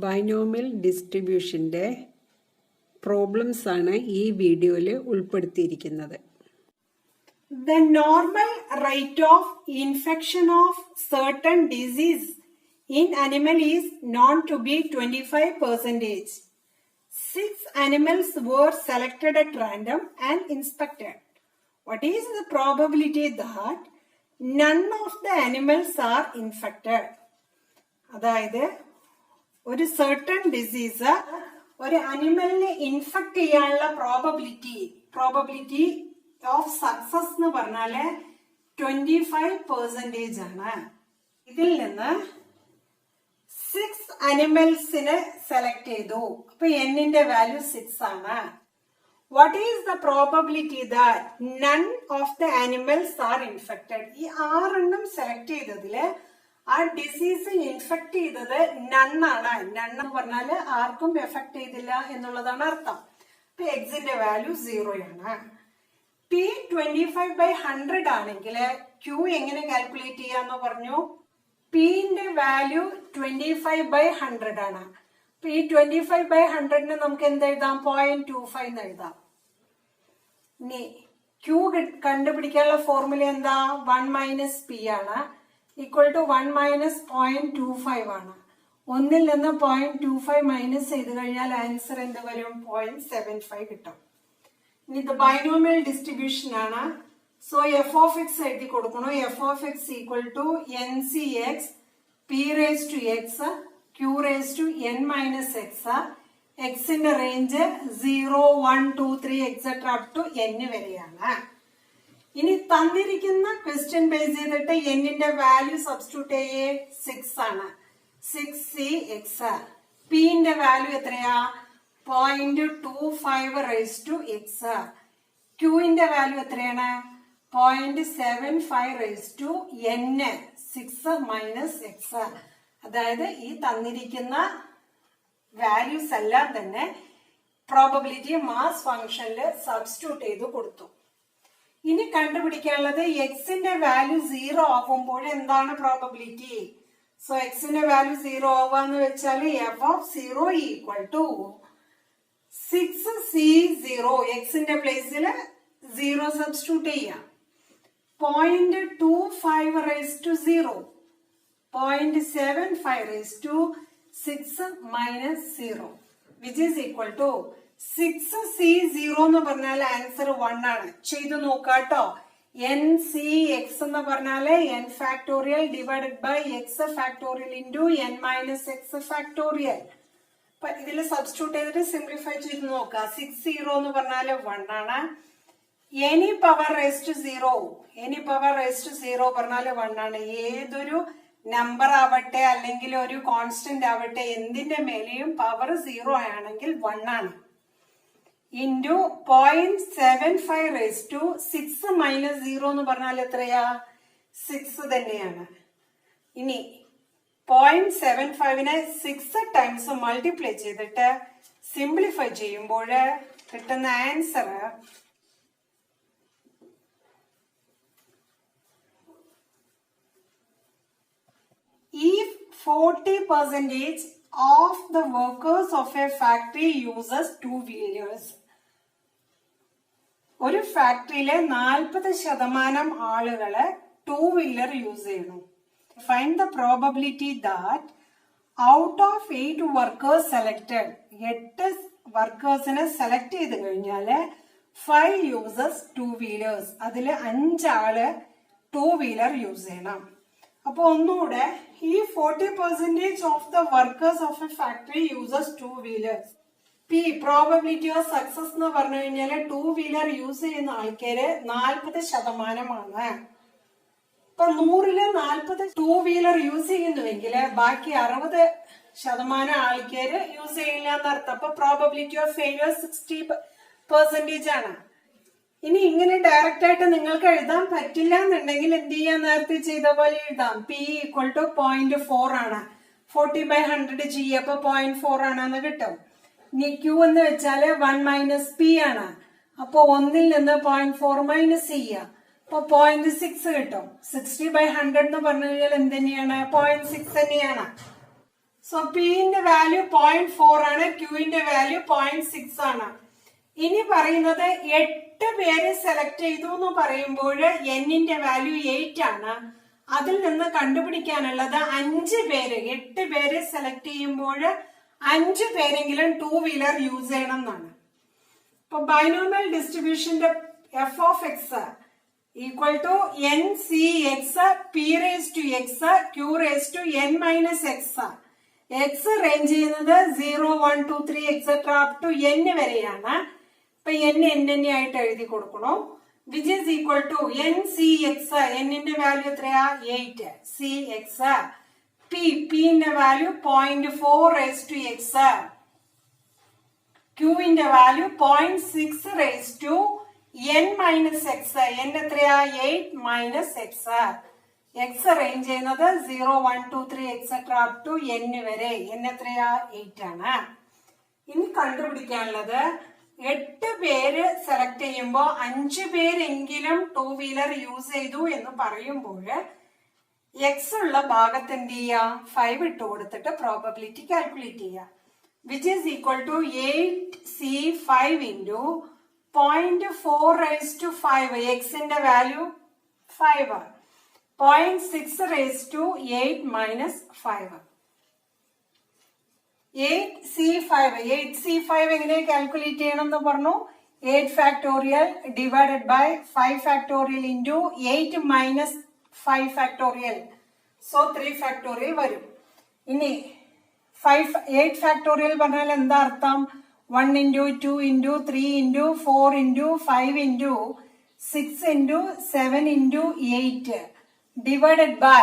Binomial ഡിസ്ട്രിബ്യൂഷൻ്റെ problems ആണ് ഈ വീഡിയോയിൽ ഉൾപ്പെടുത്തിയിരിക്കുന്നത്. The normal rate of infection of certain disease in animal is known to be 25%. 6 animals were selected at random and inspected. What is the probability that none of the animals are infected? അതായത് ഒരു certain disease ഒരു അനിമലിനെ infect ചെയ്യാനുള്ള probability of success എന്ന് പറഞ്ഞാല് 25% ആണ്. ഇതിൽ നിന്ന് 6 അനിമൽസിനെ select ചെയ്തു. അപ്പൊ എന്നിന്റെ വാല്യൂ 6 ആണ്. What is the probability that none of the animals are infected? ഈ 6 സെലക്ട് ചെയ്തതില് ആ ഡിസീസ് ഇൻഫെക്ട് ചെയ്തത് നണ്ണാണ്. നണ്ണ് പറഞ്ഞാല് ആർക്കും എഫക്ട് ചെയ്തില്ല എന്നുള്ളതാണ് അർത്ഥം. അപ്പൊ എക്സിന്റെ വാല്യൂ 0 ആണ്. P 25/100 ആണെങ്കിൽ Q എങ്ങനെ കാൽക്കുലേറ്റ് ചെയ്യാന്ന് പറഞ്ഞു? Pന്റെ വാല്യൂ 25/100 ആണ്. അപ്പൊ ഈ 25/100 നമുക്ക് എന്ത് എഴുതാം? 0.25 എന്ന് എഴുതാം. ഇനി Q കണ്ടുപിടിക്കാനുള്ള ഫോർമുല എന്താ? 1 - P ആണ്. ഈക്വൽ ടു 1 - 0.25 ആണ്. 1 നിന്ന് 0.25 മൈനസ് ചെയ്ത് കഴിഞ്ഞാൽ ആൻസർ എന്ത് വരും? 0.75 കിട്ടും. ഇനി ഇത് ബൈനോമിയൽ ഡിസ്ട്രിബ്യൂഷൻ ആണ്. സോ എഫ് ഓഫ് എക്സ് എഴുതി കൊടുക്കണം. F of X equal to NCX P⁻x Q⁻n-x. എക്സിന്റെ range 0, 1, 2, 3 etcetera up to n വരെയാണ്. ഇനി തന്നിരിക്കുന്ന ക്വസ്റ്റ്യൻ ബേസ് ചെയ്തിട്ട് എന്നിന്റെ വാല്യൂ സബ്സ്റ്റിറ്റ്യൂട്ട് ചെയ്യേ 6 ആണ്. 6CX. Pന്റെ വാല്യൂ എത്രയാ? 0.25x. Qന്റെ വാല്യൂ എത്രയാണ്? 0.75n. 6 - x. അതായത് ഈ തന്നിരിക്കുന്ന വാല്യൂസ് എല്ലാം തന്നെ പ്രോബബിലിറ്റി മാസ് ഫംഗ്ഷനിൽ സബ്സ്റ്റിറ്റ്യൂട്ട് ചെയ്ത് കൊടുത്തു. ഇനി കണ്ടുപിടിക്കാനുള്ളത് എക്സിന്റെ വാല്യൂ 0 ആകുമ്പോൾ എന്താണ് പ്രോബബിലിറ്റി? സോ എക്സിന്റെ വാല്യൂ 0 ആവാന്ന് വെച്ചാൽ F of 0 equal to 6C0. എക്സിന്റെ പ്ലേസിൽ 0 സബ്സ്റ്റിറ്റ്യൂട്ട് ചെയ്യാം. 0.25/0, 0.75/6 - 0 which is equal to 6C0 എന്ന് പറഞ്ഞാൽ ആൻസർ 1 ആണ്. ചെയ്തു നോക്കാട്ടോ. NCX എന്ന് പറഞ്ഞാല് n factorial divided by x factorial into n - x factorial. ഇതിൽ സബ്സ്റ്റിറ്റ്യൂട്ട് ചെയ്തിട്ട് സിംപ്ലിഫൈ ചെയ്ത് നോക്കുക. 60 എന്ന് പറഞ്ഞാല് 1 ആണ്. എനി പവർ റേസ് ടു 0 പറഞ്ഞാല് 1 ആണ്. ഏതൊരു നമ്പർ ആവട്ടെ അല്ലെങ്കിൽ ഒരു കോൺസ്റ്റന്റ് ആവട്ടെ എന്തിന്റെ മേലെയും പവർ 0 ആണെങ്കിൽ 1 ആണ്. ഇൻറ്റു 0.75/6 - 0 എന്ന് പറഞ്ഞാൽ എത്രയാ? 6 തന്നെയാണ്. ഇനി 0.75നെ 6 ടൈംസ് മൾട്ടിപ്ലൈ ചെയ്തിട്ട് സിംപ്ലിഫൈ ചെയ്യുമ്പോൾ കിട്ടുന്ന answer if 40% of the workers of a factory uses 2-wheelers. ഒരു ഫാക്ടറിയിലെ 40% ആളുകള് 2-wheeler യൂസ് ചെയ്യുന്നു. Find the probability that out of 8 workers selected, 8 വർക്കേഴ്സിനെ select ചെയ്ത് കഴിഞ്ഞാല് 5 uses 2-wheelers. അതില് 5 ആള് 2-wheeler യൂസ് ചെയ്യണം. അപ്പൊ ഒന്നുകൂടെ ഈ 40% of the workers of A factory uses 2-wheelers. P probability of success എന്ന് പറഞ്ഞു കഴിഞ്ഞാല് 2-wheeler യൂസ് ചെയ്യുന്ന ആൾക്കാര് 40%. ഇപ്പൊ 100-ല് 40 2-wheeler യൂസ് ചെയ്യുന്നുവെങ്കിൽ ബാക്കി 60% ആൾക്കാര് യൂസ് ചെയ്യില്ല എന്നർത്ഥം. അപ്പൊ പ്രോബബിലിറ്റി ഓഫ് ഫെയിലിയർ 60% ആണ്. ഇനി ഇങ്ങനെ ഡയറക്റ്റ് ആയിട്ട് നിങ്ങൾക്ക് എഴുതാൻ പറ്റില്ല എന്നുണ്ടെങ്കിൽ എന്ത് ചെയ്യാൻ? നേരത്തെ ചെയ്ത പോലെ എഴുതാം. P ഈക്വൽ ടു 0.4 ആണ്. 40/100 ചെയ്യ അപ്പൊ 0.4 ആണെന്ന് കിട്ടും. ഇനി Q എന്ന് വെച്ചാല് 1 - P ആണ്. അപ്പൊ 1-ൽ നിന്ന് 0.4 മൈനസ് ചെയ്യുക. അപ്പൊ 0.6 കിട്ടും. 60/100 എന്ന് പറഞ്ഞു കഴിഞ്ഞാൽ എന്ത് തന്നെയാണ്? 0.6 തന്നെയാണ്. സോ പിന്റെ വാല്യൂ 0.4 ആണ്, ക്യൂവിന്റെ വാല്യൂ 0.6 ആണ്. ഇനി പറയുന്നത് 8 പേര് സെലക്ട് ചെയ്തു എന്ന് പറയുമ്പോൾ എന്നിന്റെ വാല്യൂ 8 ആണ്. അതിൽ നിന്ന് കണ്ടുപിടിക്കാനുള്ളത് 5 പേര്, 8 പേര് സെലക്ട് ചെയ്യുമ്പോൾ 5 പേരെങ്കിലും 2 വീലർ യൂസ് ചെയ്യണം എന്നാണ്. ഇപ്പൊ ബൈനോമിയൽ ഡിസ്ട്രിബ്യൂഷന്റെ f of X equal to n c x p raise to x q raise to n minus x. X range ചെയ്യുന്നത് 0, 1, 2, 3 എക്സെട്ര അപ് ടു എൻ വരെയാണ്. ഇപ്പൊ എൻ ആയിട്ട് എഴുതി കൊടുക്കണം. Which is equal to n c x, എന്നിന്റെ value എത്രയാ 8, c x പിന്റെ value 0.4 raise to x, ക്യൂവിന്റെ value 0.6 raise to n minus x. N എത്രയാ 8 മൈനസ് എക്സ്. എക്സ് റേഞ്ച് ചെയ്യുന്നത് 0, 1, 2, 3 എക്സെട്ര അപ് ടു എൻ വരെ. എൻ എത്രയാ 8 ആണ്. ഇനി കണ്ടുപിടിക്കാനുള്ളത് 8 പേര് സെലക്ട് ചെയ്യുമ്പോ 5 പേരെങ്കിലും 2 വീലർ യൂസ് ചെയ്തു എന്ന് പറയുമ്പോൾ എക്സ് ഉള്ള ഭാഗത്ത് എന്ത് ചെയ്യാ 5 ഇട്ട് കൊടുത്തിട്ട് പ്രോബബിലിറ്റി കാൽക്കുലേറ്റ് ചെയ്യാ. Which is equal to 8C5 into 0.4 raise to 5. എക്സിന്റെ value 5, 0.6 raise to 8 minus 5. 8C5 എങ്ങനെ കാൽക്കുലേറ്റ് ചെയ്യണം എന്ന് പറഞ്ഞു. 8 factorial divided by 5 factorial into 8 minus 5 factorial. So 3 factorial വരും. ഇനി 8 ഫാക്ടോറിയൽ പറഞ്ഞാൽ എന്താ അർത്ഥം? 1 into 2 into 3 into 4 into 5 into 6 into 7 into 8 divided by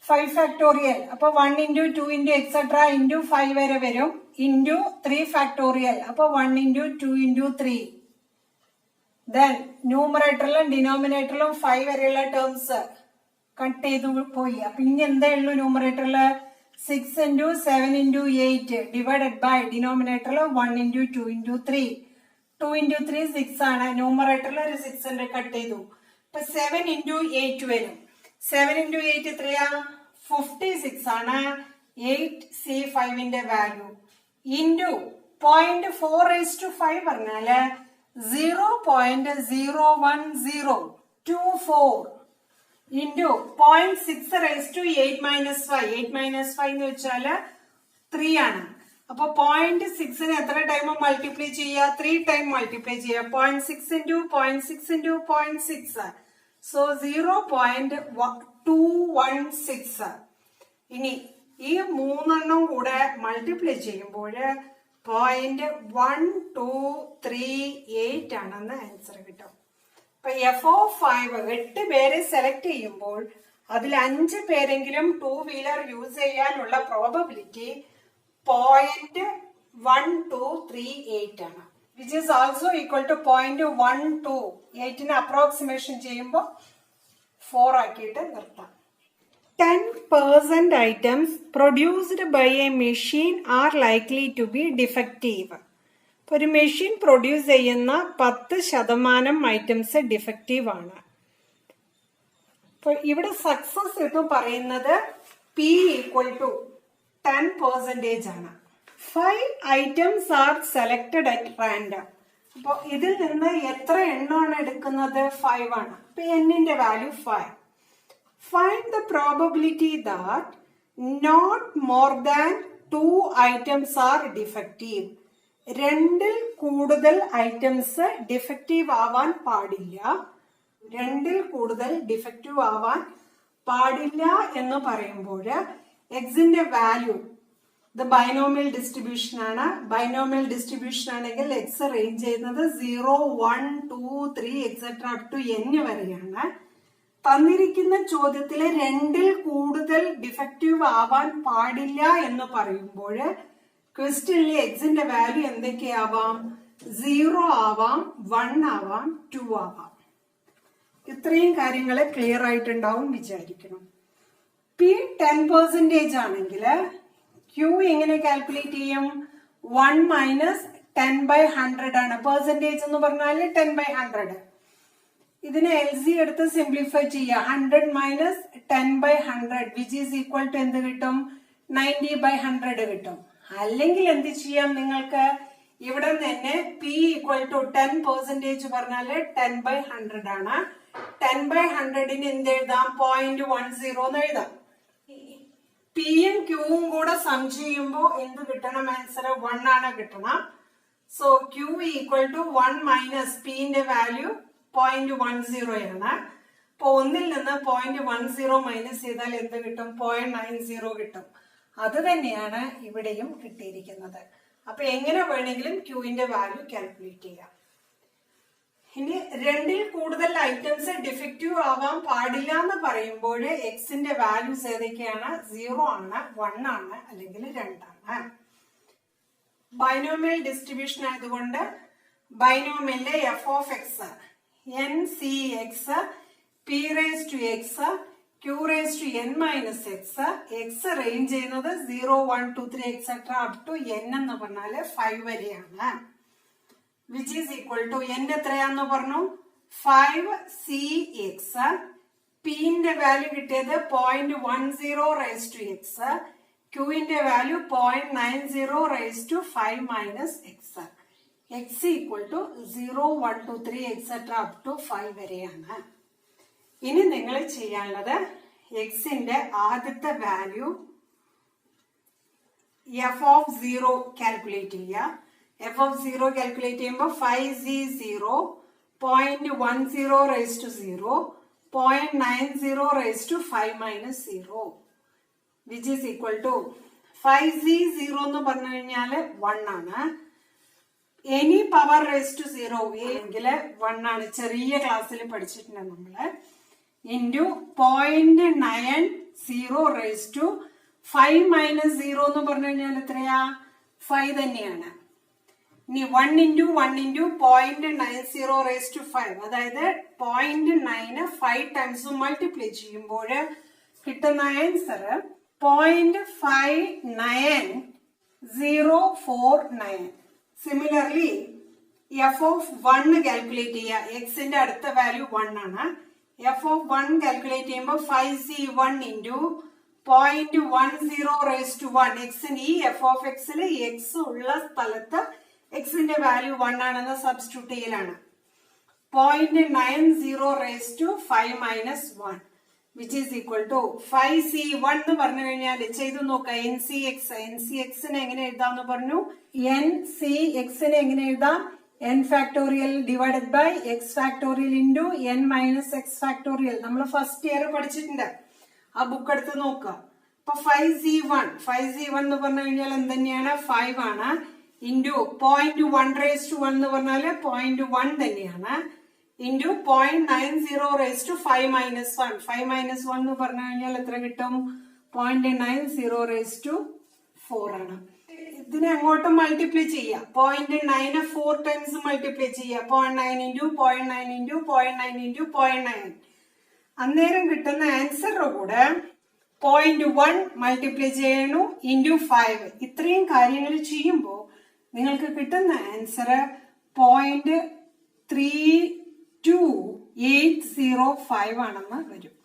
5 factorial. അപ്പൊ 1 ഇൻറ്റു 2 ഇൻറ്റു എക്സെട്ര ഇൻറ്റു 5 വരെ വരും ഇൻറ്റു 3 ഫാക്ടോറിയൽ. അപ്പൊ 1 ഇൻറ്റു 2 ഇൻറ്റു 3. ദെൻ ന്യൂമറേറ്ററിലും ഡിനോമിനേറ്ററിലും 5 വരെയുള്ള ടേംസ് കട്ട് ചെയ്തു പോയി. അപ്പൊ ഇനി എന്താ ഉള്ളൂ ന്യൂമറേറ്ററില് 6 ഇൻറ്റു 7 ഇൻറ്റു 8 ഡിവൈഡഡ് ബൈ ഡിനോമിനേറ്ററിൽ 1 ഇൻറ്റു 2 ഇൻറ്റു 3. 2 ഇൻറ്റു 3 6 ആണ്. ന്യൂമറേറ്ററിൽ ഒരു 6 ഉണ്ട്, കട്ട് ചെയ്തു. ഇപ്പൊ 7 ഇൻറ്റു 8 വരും. 7 ഇൻറ്റു 8 എത്രയാ 56 ആണ്. 8C5ന്റെ വാല്യൂ ഇൻറ്റു 0.4 റേസ് ടു 5 പറഞ്ഞാല് 0.01024 into 0.6 raise to 8 minus 5. 8 minus 5 എന്ന് വെച്ചാല് 3 ആണ്. അപ്പൊ 0.6ന് എത്ര ടൈം മൾട്ടിപ്ലൈ ചെയ്യുക? 3 ടൈം മൾട്ടിപ്ലൈ ചെയ്യുക. 0.6 ഇൻറ്റു 0.6 ഇൻറ്റു 0.6. സോ 0.216. ഇനി ഈ 3 കൂടെ മൾട്ടിപ്ലൈ ചെയ്യുമ്പോൾ 0.1238 ആണെന്ന് ആൻസർ കിട്ടും. ഇപ്പൊ എഫ് ഓഫ് 5 8 പേരെ സെലക്ട് ചെയ്യുമ്പോൾ അതിൽ 5 പേരെങ്കിലും 2 വീലർ യൂസ് ചെയ്യാനുള്ള പ്രോബബിലിറ്റി 0.1238 ആണ്. Which is also equal to 0.128 approximation ചെയ്യുമ്പോൾ 4 ആക്കിയിട്ട് നിർത്താം. 10% items produced by a machine are likely to be defective. ഒരു മെഷീൻ പ്രൊഡ്യൂസ് ചെയ്യുന്ന 10% ഐറ്റംസ് ഡിഫക്റ്റീവ് ആണ്. ഇവിടെ സക്സസ് എന്ന് പറയുന്നത് P ഈക്വൽ ടു 10% ആണ്. 5 items are selected at random. അപ്പോൾ ഇതിൽ നിന്ന് എത്ര എണ്ണമാണ് എടുക്കുന്നത്? 5 ആണ്. അപ്പൊ എന്നിന്റെ value 5. Find the probability that not more than 2 items are defective. 2ൽ കൂടുതൽ ഐറ്റംസ് ഡിഫക്റ്റീവ് ആവാൻ പാടില്ല. 2ൽ കൂടുതൽ ഡിഫക്റ്റീവ് ആവാൻ പാടില്ല എന്ന് പറയുമ്പോൾ എക്സിന്റെ വാല്യൂ ഇത് ബൈനോമിയൽ ഡിസ്ട്രിബ്യൂഷൻ ആണ്. ബൈനോമിയൽ ഡിസ്ട്രിബ്യൂഷൻ ആണെങ്കിൽ എക്സ് റേഞ്ച് ചെയ്യുന്നത് 0, 1, 2, 3 എക്സെട്ര അപ് ടു n വരെയാണ്. തന്നിരിക്കുന്ന ചോദ്യത്തില് 2ൽ കൂടുതൽ ഡിഫക്റ്റീവ് ആവാൻ പാടില്ല എന്ന് പറയുമ്പോൾ ക്വസ്റ്റ്യനിലെ എക്സിന്റെ വാല്യൂ എന്തൊക്കെയാവാം? 0 ആവാം, 1 ആവാം, 2 ആവാം. ഇത്രയും കാര്യങ്ങൾ ക്ലിയർ ആയിട്ടുണ്ടാവും വിചാരിക്കണം. P 10% ആണെങ്കിൽ Q എങ്ങനെ കാൽക്കുലേറ്റ് ചെയ്യും? 1 മൈനസ് 10/100 ആണ്. പെർസെന്റേജ് എന്ന് പറഞ്ഞാൽ 10/100. ഇതിനെ LC എടുത്ത് സിംപ്ലിഫൈ ചെയ്യുക. 100 minus 10/100 which is equal to എന്ത് കിട്ടും? 90/100 കിട്ടും. അല്ലെങ്കിൽ എന്ത് ചെയ്യാം, നിങ്ങൾക്ക് ഇവിടെ തന്നെ P = 10% പറഞ്ഞാല് 10/100 ആണ്. 10/100 എന്ത് എഴുതാം, 0.10 എന്ന് എഴുതാം. പിയും ക്യൂവും കൂടെ സം ചെയ്യുമ്പോ എന്ത് കിട്ടണം, ആൻസർ 1 ആണ് കിട്ടണം. സോ Q = 1 - P ന്റെ വാല്യൂ 0.10 ആണ്. അപ്പൊ 1-ൽ നിന്ന് 0.10 മൈനസ് ചെയ്താൽ എന്ത് കിട്ടും, 0.90 കിട്ടും. അത് തന്നെയാണ് ഇവിടെയും കിട്ടിയിരിക്കുന്നത്. അപ്പൊ എങ്ങനെ വേണമെങ്കിലും ക്യൂവിന്റെ വാല്യൂ കാൽക്കുലേറ്റ് ചെയ്യാം. ഇനി 2-ൽ കൂടുതൽ ഐറ്റംസ് ഡിഫക്റ്റീവ് ആവാൻ പാടില്ല എന്ന് പറയുമ്പോൾ എക്സിന്റെ വാല്യൂസ് ഏതൊക്കെയാണ്, 0 ആണ്, 1 ആണ്, അല്ലെങ്കിൽ 2 ആണ്. ബൈനോമിയൽ ഡിസ്ട്രിബ്യൂഷൻ ആയതുകൊണ്ട് ബൈനോമിയലിലെ f(x) n(c(x), p(x), q(n-x), x range ചെയ്യുന്നത് 0, 1, 2, 3 etc. up to n എന്ന് പറഞ്ഞാല് 5 വരെയാണ്. Which is equal to n എത്രയാന്ന് പറഞ്ഞു, 5cx. പിന്റെ വാല്യൂ കിട്ടിയത് 0.10 x, ക്യൂവിന്റെ value 0.90 x x equal to 0, 1, 2, 3 etc. up to 5 വരെയാണ്. ഇനി നിങ്ങൾ ചെയ്യാനുള്ളത് എക്സിന്റെ ആദ്യത്തെ വാല്യൂ f(0) കാൽക്കുലേറ്റ് ചെയ്യുക. f(0) കാൽക്കുലേറ്റ് ചെയ്യുമ്പോൾ 5z0 0.10 0.90 which is equal to 5z0 എന്ന് പറഞ്ഞു കഴിഞ്ഞാല് 1 ആണ്. എനി പവർ റേസ് ടു 0 എങ്കിൽ 1 ആണ്. ചെറിയ ക്ലാസ്സിൽ പഠിച്ചിട്ടുണ്ട് നമ്മള്. ഇൻറ്റു 0.90 റേസ് ടു 5 - 0 എന്ന് പറഞ്ഞു കഴിഞ്ഞാൽ എത്രയാ, 5 തന്നെയാണ്. ഇനി 1 × 0.90 റേസ് ടു 5, അതായത് 0.9 5 ടൈംസ് മൾട്ടിപ്ലൈ ചെയ്യുമ്പോൾ കിട്ടുന്ന ആൻസർ 0.5949. സിമിലർലി f(1) കാൽക്കുലേറ്റ് ചെയ്യുക. എക്സിന്റെ അടുത്ത വാല്യൂ 1 ആണ്. f(1) കാൽക്കുലേറ്റ് ചെയ്യുമ്പോൾ 5c1 × 0.10 റേസ് ടു 1. എക്സിന് ഈ f(x) എക്സ് ഉള്ള സ്ഥലത്ത് എക്സിന്റെ വാല്യൂ 1 ആണെന്ന് സബ്സ്റ്റിറ്റ്യൂട്ട് ചെയ്യലാണ്. 0.90 raise to 5 - 1 which is equal to 5c1 എന്ന് പറഞ്ഞു കഴിഞ്ഞാൽ ചെയ്തു നോക്കുക. ncx എങ്ങനെ എഴുതാന്ന് പറഞ്ഞു, ncx എങ്ങനെ എഴുതാം, n factorial divided by x factorial into n - x factorial. നമ്മൾ ഫസ്റ്റ് ഇയർ പഠിച്ചിട്ടുണ്ട്, ആ ബുക്ക് എടുത്ത് നോക്കുക. അപ്പൊ 5c1 എന്ന് പറഞ്ഞു കഴിഞ്ഞാൽ എന്ത് 5 ആണ്. ഇൻറ്റു 0.1 റേസ് ടു 1 എന്ന് പറഞ്ഞാല് 0.1 തന്നെയാണ്. Into 0.90 raise to 5 - 1. 5 - 1 എന്ന് പറഞ്ഞു കഴിഞ്ഞാൽ എത്ര കിട്ടും, 0.90 റേസ് ടു 4 ആണ്. ഇതിനെ അങ്ങോട്ട് മൾട്ടിപ്ലൈ ചെയ്യുക. 0.9 4 ടൈംസ് മൾട്ടിപ്ലൈ ചെയ്യുക. 0.9 × 0.9 × 0.9 × 0.9. അന്നേരം കിട്ടുന്ന ആൻസറിന്റെ കൂടെ 0.1 മൾട്ടിപ്ലൈ ചെയ്യണു ഇൻറ്റു 5. ഇത്രയും കാര്യങ്ങൾ ചെയ്യുമ്പോൾ നിങ്ങൾക്ക് കിട്ടുന്ന ആൻസർ 0.3285 ആണെന്ന് വരും.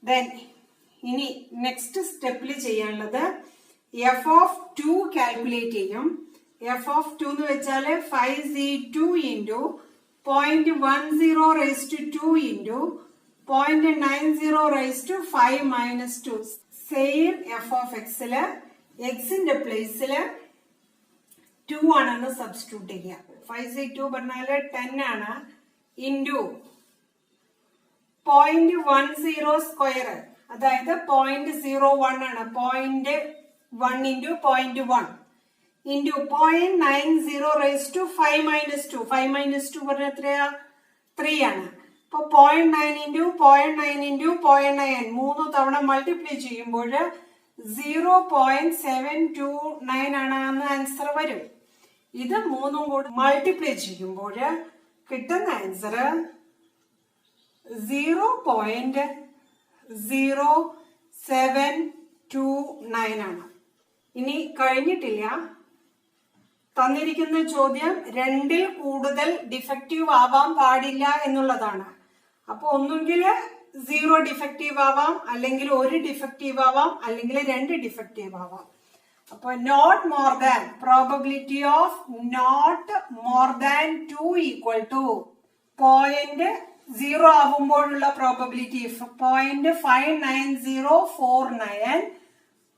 ദെൻ ഇനി നെക്സ്റ്റ് സ്റ്റെപ്പിൽ ചെയ്യാനുള്ളത് f(2) കാൽക്കുലേറ്റ് ചെയ്യും. f(2) എന്ന് വെച്ചാൽ 5z2 × 0.10 raise to 2 into 0.90 raise to 5 - 2. Same f(x)ല് എക്സിന്റെ പ്ലേസില് 2 ആണെന്ന് സബ്സ്റ്റിറ്റ്യൂട്ട് ചെയ്യുക. 5z2 പറഞ്ഞാല് 10 ആണ്. ഇൻറ്റു 0.10 സ്ക്വയർ, അതായത് 0.01 ആണ്. 0.1 × 0.1 ഇൻറ്റു 0.90 റേസ് ടു 5 - 2. 5 - 2 പറഞ്ഞ എത്രയാ, 3 ആണ്. അപ്പൊ 0.9 × 0.9 × 0.9 3 തവണ മൾട്ടിപ്ലൈ ചെയ്യുമ്പോൾ 0.729 ആണ് ആൻസർ വരും. ഇത് 3 കൂടി മൾട്ടിപ്ലൈ ചെയ്യുമ്പോൾ കിട്ടുന്ന ആൻസർ 0.0729 ആണ്. ഇനി കഴിഞ്ഞിട്ടില്ല. തന്നിരിക്കുന്ന ചോദ്യം 2-ൽ കൂടുതൽ ഡിഫക്റ്റീവ് ആവാൻ പാടില്ല എന്നുള്ളതാണ്. അപ്പൊ ഒന്നുകിൽ 0 ഡിഫക്റ്റീവ് ആവാം, അല്ലെങ്കിൽ 1 ഡിഫക്റ്റീവ് ആവാം, അല്ലെങ്കിൽ 2 ഡിഫക്റ്റീവ് ആവാം. അപ്പൊ not more than, probability of not more than 2 equal to 0.0 ആവുമ്പോഴുള്ള പ്രോബബിലിറ്റി 0.59049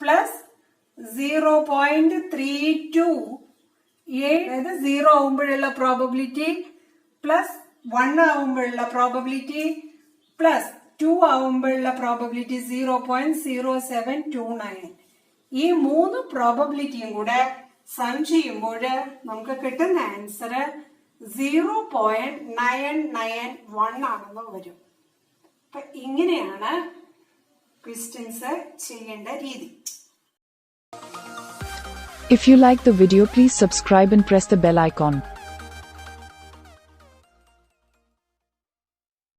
പ്ലസ് 0.32, അതായത് 0 ആവുമ്പോഴുള്ള പ്രോബബിലിറ്റി പ്ലസ് 1 ആവുമ്പോഴുള്ള പ്രോബബിലിറ്റി പ്ലസ് 2 ആവുമ്പോഴുള്ള പ്രോബബിലിറ്റി 0.0729. ഈ 3 പ്രോബബിലിറ്റിയും കൂടെ സം ചെയ്യുമ്പോൾ നമുക്ക് കിട്ടുന്ന ആൻസർ 0.991 ആണെന്ന് വരും. അപ്പൊ ഇങ്ങനെയാണ് ക്വസ്റ്റ്യൻസ് ചെയ്യേണ്ട രീതി. If you like the video, please subscribe and press the bell icon.